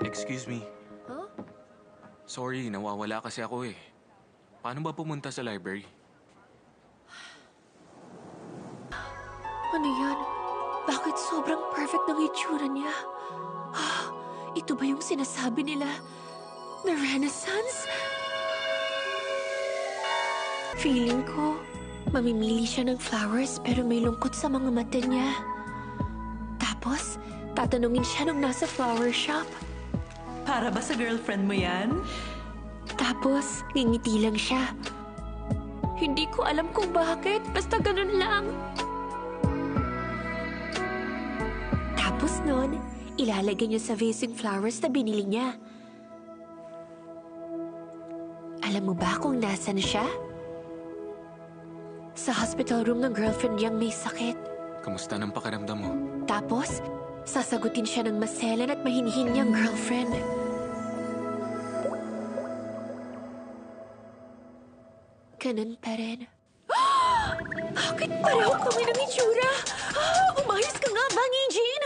Excuse me. Huh? Sorry, nawawala kasi ako eh. Paano ba pumunta sa library? Ano yan? Bakit sobrang perfect ng itsura niya? Ah, ito ba yung sinasabi nila na Renaissance? Feeling ko, mamimili siya ng flowers pero may lungkot sa mga mata niya. Tapos, tatanungin siya nung nasa flower shop. Para ba sa girlfriend mo yan? Tapos, ngingiti lang siya. Hindi ko alam kung bakit, basta ganun lang. Tapos nun, ilalagay niya sa vase yung flowers na binili niya. Alam mo ba kung nasan siya? Sa hospital room ng girlfriend niyang may sakit. Kamusta ng pakiramdam mo? Tapos, sasagutin siya ng maselan at mahinihin niyang girlfriend. Ganun pa rin. Bakit pareho kami ng itsura? Umayos ka nga, Mangy Jean!